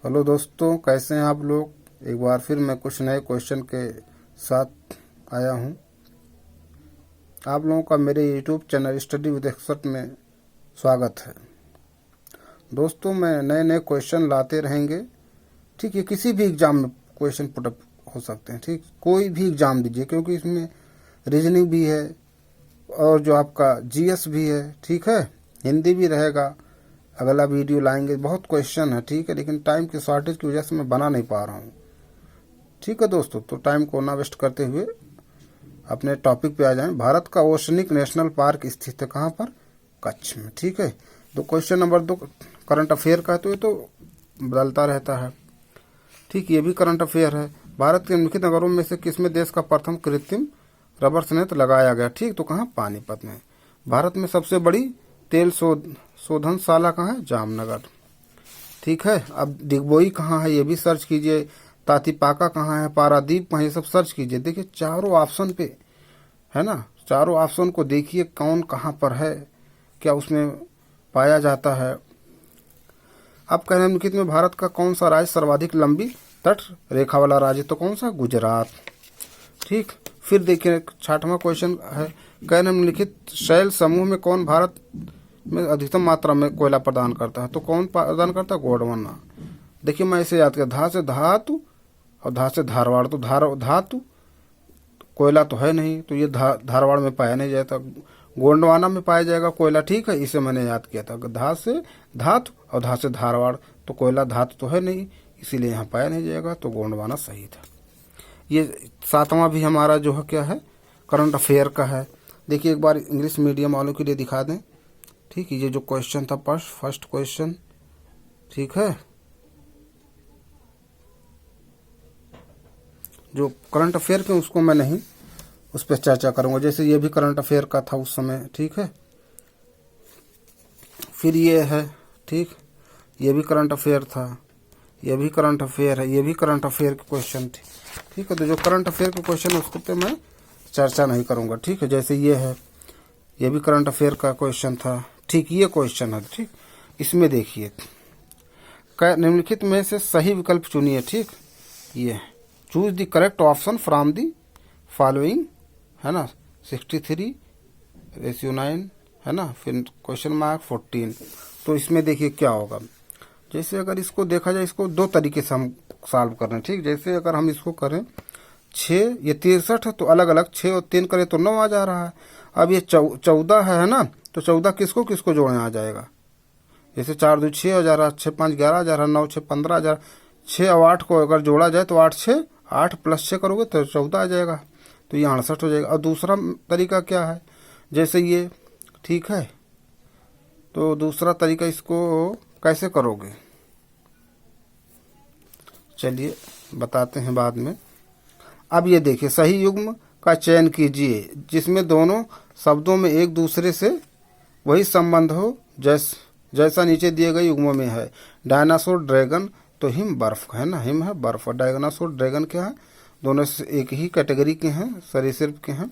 Hello दोस्तों, कैसे हैं आप लोग। एक बार फिर मैं कुछ नए क्वेश्चन के साथ आया हूं। आप लोगों का मेरे YouTube channel study with expert में स्वागत है। दोस्तों, मैं नए नए क्वेश्चन लाते रहेंगे। ठीक है, किसी भी एग्ज़ाम में क्वेश्चन पुटअप हो सकते हैं। ठीक, कोई भी एग्ज़ाम दीजिए, क्योंकि इसमें रीजनिंग भी है और जो आपका जीएस भी है। ठीक है, हिंदी भी रहेगा। अगला वीडियो लाएंगे, बहुत क्वेश्चन है। ठीक है, लेकिन टाइम की शॉर्टेज की वजह से मैं बना नहीं पा रहा हूँ। ठीक है दोस्तों, तो टाइम को ना वेस्ट करते हुए अपने टॉपिक पे आ जाएं। भारत का ओशनिक नेशनल पार्क स्थित है कहाँ पर? कच्छ में। ठीक है, तो क्वेश्चन नंबर 2 करंट अफेयर का है, तो ये तो बदलता रहता है। ठीक, ये भी करंट अफेयर है। भारत के निम्नलिखित नगरों में से किसमें देश का प्रथम कृत्रिम रबर संयंत्र लगाया गया? ठीक, तो कहाँ? पानीपत में। भारत में सबसे बड़ी तेल शोधनशाला कहाँ है? जामनगर। ठीक है, अब डिगबोई कहाँ है ये भी सर्च कीजिए। तातीपाका कहाँ है? पारादीप कहाँ है? ये सब सर्च कीजिए। देखिए चारों ऑप्शन पे है ना, चारों ऑप्शन को देखिए कौन कहाँ पर है, क्या उसमें पाया जाता है। अब कह रहे हैं निम्नलिखित में भारत का कौन सा राज्य सर्वाधिक लंबी तट रेखा वाला राज्य? तो कौन सा? गुजरात। ठीक, फिर देखिए 6वां क्वेश्चन है, कह रहे हैं निम्नलिखित शैल समूह में कौन भारत में अधिकतम मात्रा में कोयला प्रदान करता है? तो कौन प्रदान करता है? गोंडवाना। देखिए मैं इसे याद किया, धा से धातु और धा से धारवाड़। तो धातु कोयला तो है नहीं, तो ये धारवाड़ में पाया नहीं जाता, गोंडवाना में पाया जाएगा कोयला। ठीक है, इसे मैंने याद किया था। धा से धातु और धा से धारवाड़, तो कोयला धातु तो है नहीं, इसीलिए यहाँ पाया नहीं जाएगा, तो गोंडवाना सही था। ये 7वां भी हमारा जो है क्या है? करंट अफेयर का है। देखिए एक बार इंग्लिश मीडियम वालों के लिए दिखा दें। ठीक है, ये जो क्वेश्चन था फर्स्ट क्वेश्चन। ठीक है, जो करंट अफेयर के उसको मैं नहीं उस पर चर्चा करूंगा। जैसे ये भी करंट अफेयर का था उस समय। ठीक है, फिर ये है। ठीक, ये भी करंट अफेयर था, ये भी करंट अफेयर है, ये भी करंट अफेयर के क्वेश्चन थे। ठीक है, तो जो करंट अफेयर के क्वेश्चन है उसको पे मैं चर्चा नहीं करूंगा। ठीक है, जैसे ये है, ये भी करंट अफेयर का क्वेश्चन था। ठीक, ये क्वेश्चन है। ठीक, इसमें देखिए निम्नलिखित में से सही विकल्प चुनिए। ठीक, ये choose the correct option from the following, है ना, 63:9 है ना, फिर क्वेश्चन मार्क 14। तो इसमें देखिए क्या होगा। जैसे अगर इसको देखा जाए, इसको 2 तरीके से हम सॉल्व कर रहे हैं। ठीक, जैसे अगर हम इसको करें 6, ये 63 है, तो अलग अलग 6 और 3 करें तो 9 आ जा रहा है। अब ये 14 है ना, तो 14 किसको किसको जोड़ने आ जाएगा? जैसे 4 2 6 हो जा रहा, 6 5 11 आ जा रहा, 9 6 15 आ जा रहा। 6 और 8 को अगर जोड़ा जाए तो 8 6 8 + 6 करोगे तो 14 आ जाएगा, तो ये 68 हो जाएगा। और दूसरा तरीका क्या है? जैसे ये, ठीक है, तो दूसरा तरीका इसको कैसे करोगे, चलिए बताते हैं बाद में। अब ये देखिए, सही युग्म का चयन कीजिए जिसमें दोनों शब्दों में एक दूसरे से वही संबंध हो जैसा नीचे दिए गए युग्मों में है। डायनासोर ड्रैगन, तो हिम बर्फ है ना, हिम है बर्फ। डायनासोर ड्रैगन क्या है? दोनों से एक ही कैटेगरी के हैं, सरीसृप के हैं।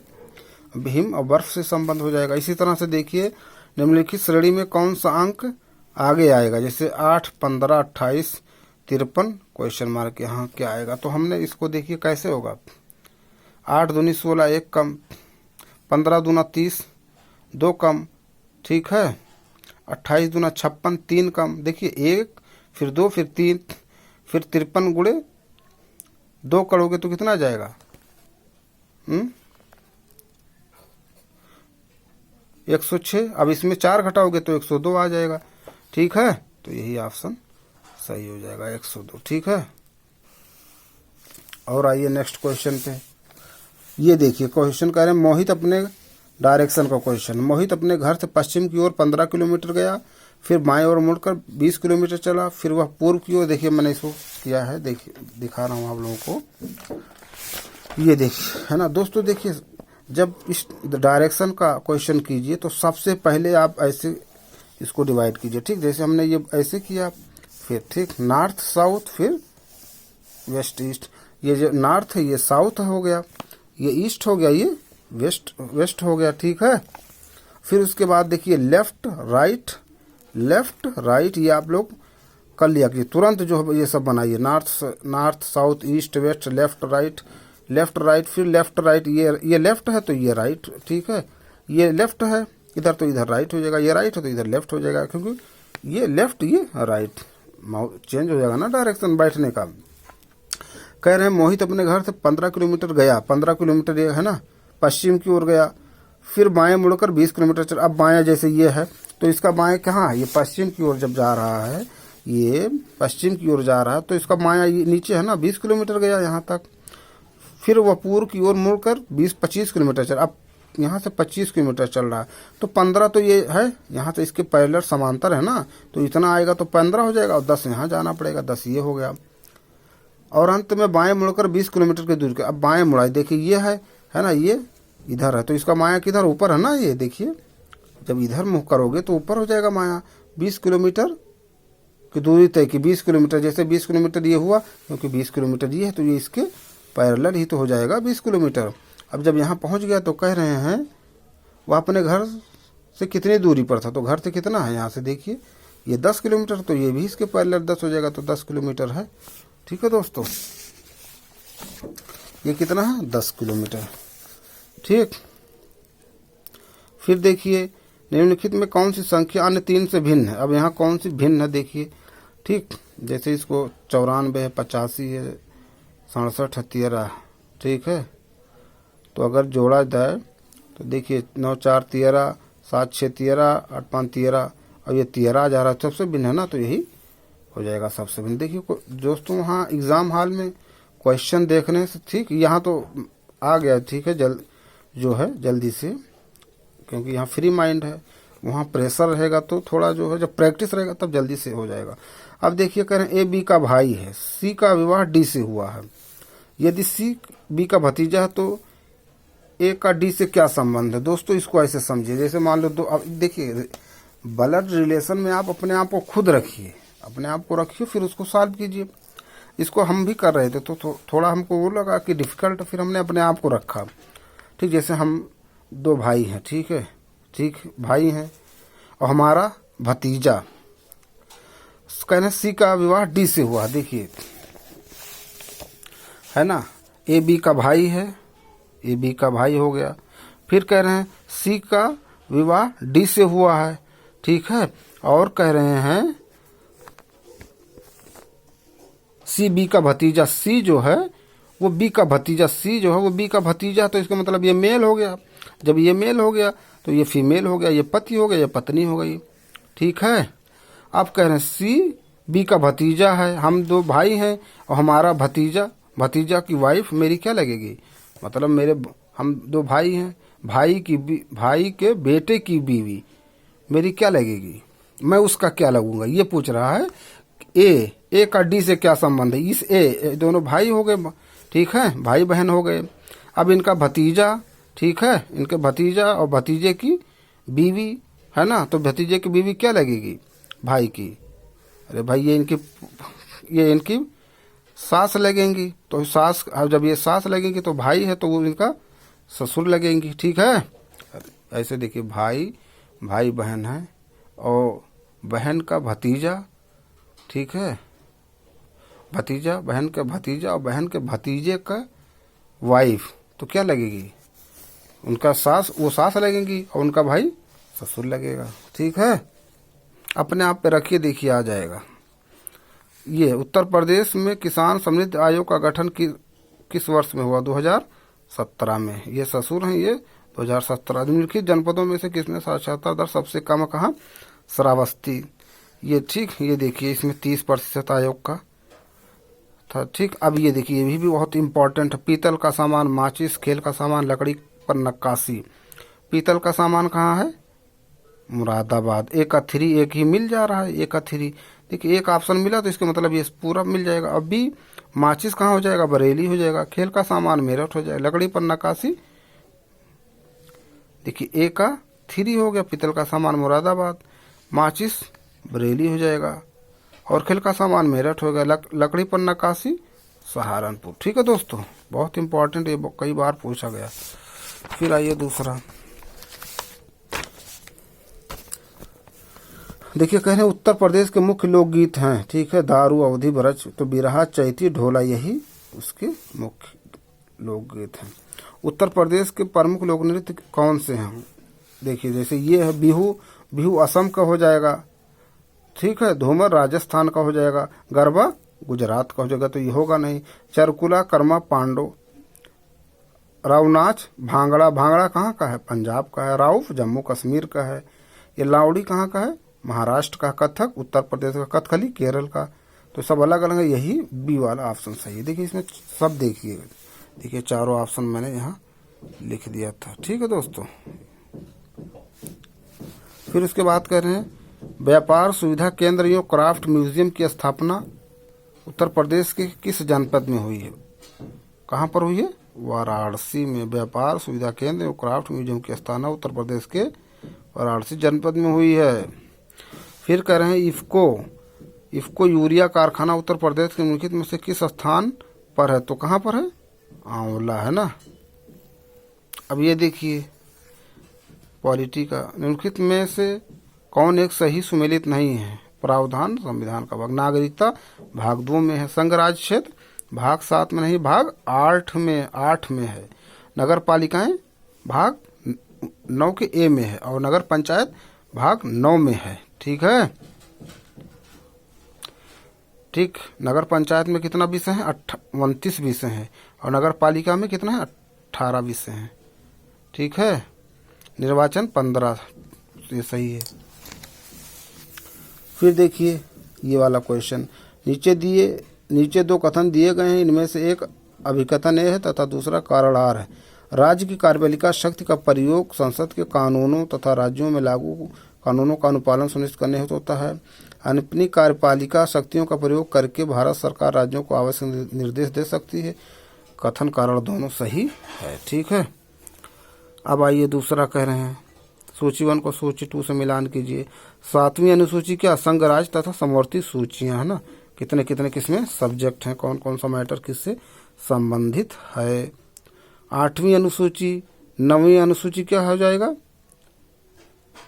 अब हिम और बर्फ से संबंध हो जाएगा। इसी तरह से देखिए निम्नलिखित श्रेणी में कौन सा अंक आगे आएगा? जैसे 8 15 28 53 क्वेश्चन मार्क, यहाँ क्या आएगा? तो हमने इसको देखिए कैसे होगा। 8 दूनी 16 1 कम, 15 दूना 30 2 कम। ठीक है, 28 दूना 56 3 कम। देखिए 1 फिर 2 फिर 3 फिर 53 गुणे 2 करोगे तो कितना जाएगा? 106। अब इसमें 4 घटाओगे तो 102 आ जाएगा। ठीक है, तो यही ऑप्शन सही हो जाएगा, 102। ठीक है, और आइए नेक्स्ट क्वेश्चन पे। ये देखिए क्वेश्चन कह रहे हैं मोहित अपने डायरेक्शन का क्वेश्चन। मोहित अपने घर से पश्चिम की ओर 15 किलोमीटर गया, फिर बाएं ओर मुड़कर 20 किलोमीटर चला, फिर वह पूर्व की ओर, देखिए मैंने इसको किया है, देखिए दिखा रहा हूँ आप लोगों को। ये देखिए, है ना दोस्तों, देखिए जब इस डायरेक्शन का क्वेश्चन कीजिए तो सबसे पहले आप ऐसे इसको डिवाइड कीजिए। ठीक, जैसे हमने ये ऐसे किया, फिर ठीक नॉर्थ साउथ, फिर वेस्ट ईस्ट। ये जो नॉर्थ है ये साउथ हो गया, ये ईस्ट हो गया, ये वेस्ट हो गया। ठीक है, फिर उसके बाद देखिए लेफ्ट राइट, ये आप लोग कर लिया कि तुरंत जो ये सब बनाइए, north south east west left right, फिर लेफ्ट राइट, ये लेफ्ट है तो ये राइट, ठीक है, ये लेफ्ट है इधर तो इधर राइट हो जाएगा, ये राइट है तो इधर लेफ्ट हो जाएगा, क्योंकि ये लेफ्ट ये राइट चेंज हो जाएगा ना डायरेक्शन बैठने का। कह रहे हैं मोहित अपने घर से 15 किलोमीटर गया, 15 किलोमीटर ये है ना पश्चिम की ओर गया, फिर बाएं मुड़कर 20 किलोमीटर चल। अब बाएं जैसे ये है तो इसका बाएं कहाँ है, ये पश्चिम की ओर जब जा रहा है, ये पश्चिम की ओर जा रहा है तो इसका बायां ये नीचे है ना 20 किलोमीटर गया यहाँ तक, फिर वह पूर्व की ओर मुड़कर 20-25 किलोमीटर चल। अब यहाँ से 25 किलोमीटर चल रहा है तो 15 तो ये है, यहाँ से इसके पैरेलल समांतर है ना, तो इतना आएगा तो 15 हो जाएगा और 10 यहाँ जाना पड़ेगा, 10 ये हो गया। और अंत में बाएं मुड़कर 20 किलोमीटर की दूरी के, अब बाएं मुड़ा, देखिए ये है ना, ये इधर है तो इसका माया किधर ऊपर है ना, ये देखिए जब इधर मुँह करोगे तो ऊपर हो जाएगा माया। 20 किलोमीटर की दूरी तय की, 20 किलोमीटर, जैसे 20 किलोमीटर ये हुआ क्योंकि 20 किलोमीटर ये है तो ये इसके पैरेलल ही तो हो जाएगा 20 किलोमीटर। अब जब यहाँ पहुँच गया तो कह रहे हैं वह अपने घर से कितनी दूरी पर था, तो घर से कितना है यहाँ से देखिए ये 10 किलोमीटर, तो ये भी इसके पैरेलल 10 हो जाएगा, तो 10 किलोमीटर है। ठीक है दोस्तों, ये कितना है 10 किलोमीटर। ठीक, फिर देखिए निम्नलिखित में कौन सी संख्या अन्य 3 से भिन्न है। अब यहाँ कौन सी भिन्न है देखिए, ठीक, जैसे इसको 94 है, 85 है, 67 है, 13, ठीक है, तो अगर जोड़ा जाए तो देखिए 9 4 13, 7 6 13, 8 5 13, और ये 13 जा रहा है सबसे भिन्न है ना, तो यही हो जाएगा सबसे भिन्न। देखिए दोस्तों वहाँ एग्ज़ाम हॉल में क्वेश्चन देखने से, ठीक, यहाँ तो आ गया, ठीक है, जो है जल्दी से, क्योंकि यहाँ फ्री माइंड है, वहाँ प्रेशर रहेगा तो थोड़ा जो है, जब प्रैक्टिस रहेगा तब जल्दी से हो जाएगा। अब देखिए कह रहे हैं ए बी का भाई है, सी का विवाह डी से हुआ है, यदि सी बी का भतीजा है तो ए का डी से क्या संबंध है। दोस्तों इसको ऐसे समझिए, जैसे मान लो अब देखिए ब्लड रिलेशन में आप अपने आप को खुद रखिए, अपने आप को रखिए, फिर उसको सॉल्व कीजिए। इसको हम भी कर रहे थे तो थोड़ा हमको वो लगा कि डिफ़िकल्ट, फिर हमने अपने आप को रखा। ठीक, जैसे हम 2 भाई हैं, ठीक है, ठीक, भाई हैं और हमारा भतीजा, कहना सी का विवाह डी से हुआ, देखिए है ना, ए बी का भाई है, ए बी का भाई हो गया, फिर कह रहे हैं सी का विवाह डी से हुआ है, ठीक है, और कह रहे हैं सी बी का भतीजा, सी जो है वो बी का भतीजा, सी जो है वो बी का भतीजा, तो इसका मतलब ये मेल हो गया। जब ये मेल हो गया तो ये फीमेल हो गया, ये पति हो गया, ये पत्नी हो गई। ठीक है, आप कह रहे हैं सी बी का भतीजा है, हम 2 भाई हैं और हमारा भतीजा की वाइफ मेरी क्या लगेगी, मतलब हम 2 भाई हैं, भाई के बेटे की बीवी मेरी क्या लगेगी, मैं उसका क्या लगूंगा, ये पूछ रहा है। ए का डी से क्या संबंध है, इस दोनों भाई हो गए, ठीक है, भाई बहन हो गए। अब इनका भतीजा, ठीक है, इनके भतीजा और भतीजे की बीवी है ना, तो भतीजे की बीवी क्या लगेगी, भाई की, अरे भाई ये इनकी सास लगेंगी, तो सास, अब जब ये सास लगेंगी तो भाई है तो वो इनका ससुर लगेंगी। ठीक है, ऐसे देखिए भाई बहन है और बहन का भतीजा, ठीक है, भतीजा, बहन का भतीजा और बहन के भतीजे का वाइफ, तो क्या लगेगी, उनका सास, वो सास लगेंगी और उनका भाई ससुर लगेगा। ठीक है, अपने आप पे रखिए, देखिए आ जाएगा। ये उत्तर प्रदेश में किसान समृद्धि आयोग का गठन किस वर्ष में हुआ, 2017 में। ये ससुर हैं, ये 2017। निम्नलिखित जनपदों में से किसमें साक्षरता दर सबसे कम कहा, श्रावस्ती। ये ठीक, ये देखिए इसमें 30% आयोग का था। ठीक, अब ये देखिए ये भी बहुत इंपॉर्टेंट है, पीतल का सामान, माचिस, खेल का सामान, लकड़ी पर नक्काशी। पीतल का सामान कहाँ है, मुरादाबाद। ए का 3 एक ही मिल जा रहा है, ए का 3, देखिए एक ऑप्शन मिला तो इसका मतलब ये पूरा मिल जाएगा। अब भी माचिस कहाँ हो जाएगा, बरेली हो जाएगा। खेल का सामान मेरठ हो जाएगा। लकड़ी पर नक्काशी, देखिए ए का 3 हो गया, पीतल का सामान मुरादाबाद, माचिस बरेली हो जाएगा और खेल का सामान मेरठ हो गया। लकड़ी पर नक्काशी सहारनपुर। ठीक है दोस्तों, बहुत इंपॉर्टेंट, ये कई बार पूछा गया। फिर आइए दूसरा, देखिए कह रहे हैं उत्तर प्रदेश के मुख्य लोकगीत हैं, ठीक है, दारू, अवधी, ब्रज, तो बिरहा, चैती, ढोला, यही उसके मुख्य लोकगीत हैं। उत्तर प्रदेश के प्रमुख लोक नृत्य कौन से हैं? देखिए जैसे ये है बिहू, बिहू असम का हो जाएगा, ठीक है, धूमर राजस्थान का हो जाएगा, गरबा गुजरात का हो जाएगा, तो ये होगा नहीं। चरकुला, कर्मा, पांडो, रावनाच, भांगड़ा, भांगड़ा कहाँ का है? पंजाब का है। राउफ जम्मू कश्मीर का है। ये लावड़ी कहाँ का है? महाराष्ट्र का। कथक उत्तर प्रदेश का। कथकली केरल का। तो सब अलग अलग है, यही बी वाला ऑप्शन सही है। देखिए इसमें सब देखिए, देखिए चारों ऑप्शन मैंने यहाँ लिख दिया था, ठीक है दोस्तों। फिर उसके बाद कह रहे हैं व्यापार सुविधा केंद्र एवं क्राफ्ट म्यूजियम की स्थापना उत्तर प्रदेश के किस जनपद में हुई है? कहाँ पर हुई है? वाराणसी में। व्यापार सुविधा केंद्र एवं क्राफ्ट म्यूजियम की स्थापना उत्तर प्रदेश के वाराणसी जनपद में हुई है। फिर कह रहे हैं इफ्को यूरिया कारखाना उत्तर प्रदेश के निम्नलिखित में से किस स्थान पर है? तो कहाँ पर है? आंवला है ना। अब ये देखिए पॉलिटी का, निम्नलिखित में से कौन एक सही सुमेलित नहीं है? प्रावधान संविधान का भाग। नागरिकता भाग 2 में है। संघ राज्य क्षेत्र भाग 7 में नहीं, भाग 8 में है। नगर पालिकाएं भाग 9 के ए में है और नगर पंचायत भाग 9 में है, ठीक है। ठीक, नगर पंचायत में कितना विषय है? 29 विषय हैं और नगर पालिका में कितना है? 18 विषय हैं, ठीक है। निर्वाचन 15, ये सही है। फिर देखिए ये वाला क्वेश्चन, नीचे 2 कथन दिए गए हैं, इनमें से एक अभिकथन ए है तथा दूसरा कारण आर है। राज्य की कार्यपालिका शक्ति का प्रयोग संसद के कानूनों तथा राज्यों में लागू कानूनों का अनुपालन सुनिश्चित करने हेतु होता है। अपनी कार्यपालिका शक्तियों का प्रयोग करके भारत सरकार राज्यों को आवश्यक निर्देश दे सकती है। कथन कारण दोनों सही है, ठीक है। अब आइए दूसरा कह रहे हैं सूची 1 को सूची 2 से मिलान कीजिए। 7वीं अनुसूची क्या? संघ राज्य तथा समवर्ती सूचियां, है ना। कितने कितने किसमें सब्जेक्ट हैं, कौन कौन सा मैटर किससे संबंधित है। 8वीं अनुसूची, 9वीं अनुसूची क्या हो जाएगा?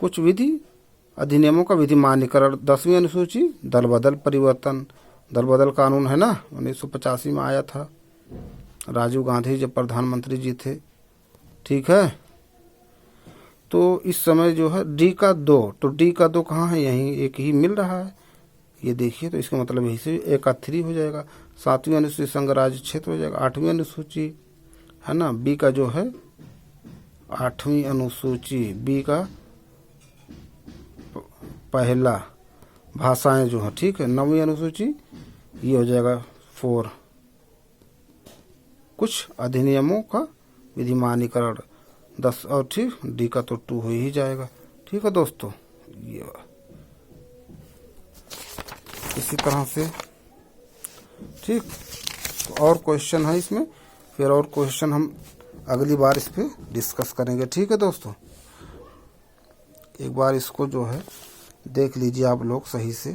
कुछ विधि अधिनियमों का विधिमान्यकरण। 10वीं अनुसूची दल बदल परिवर्तन, दल बदल कानून, है ना, 1985 में आया था, राजीव गांधी जब प्रधानमंत्री जी थे, ठीक है। तो इस समय जो है डी का 2, तो डी का 2 कहाँ है? यहीं एक ही मिल रहा है, ये देखिए, तो इसका मतलब यही से 1 का 3 हो जाएगा। 7वीं अनुसूची संघ राज्य क्षेत्र हो जाएगा। 8वीं अनुसूची, है ना, बी का जो है 8वीं अनुसूची, बी का पहला भाषाएं जो है, ठीक है। 9वीं अनुसूची ये हो जाएगा 4, कुछ अधिनियमों का विधिमान्यकरण 10, और ठीक डी का तो 2 हो ही जाएगा, ठीक है दोस्तों। ये इसी तरह से, ठीक, तो और क्वेश्चन है इसमें, फिर और क्वेश्चन हम अगली बार इस पे डिस्कस करेंगे, ठीक है दोस्तों। एक बार इसको जो है देख लीजिए आप लोग सही से।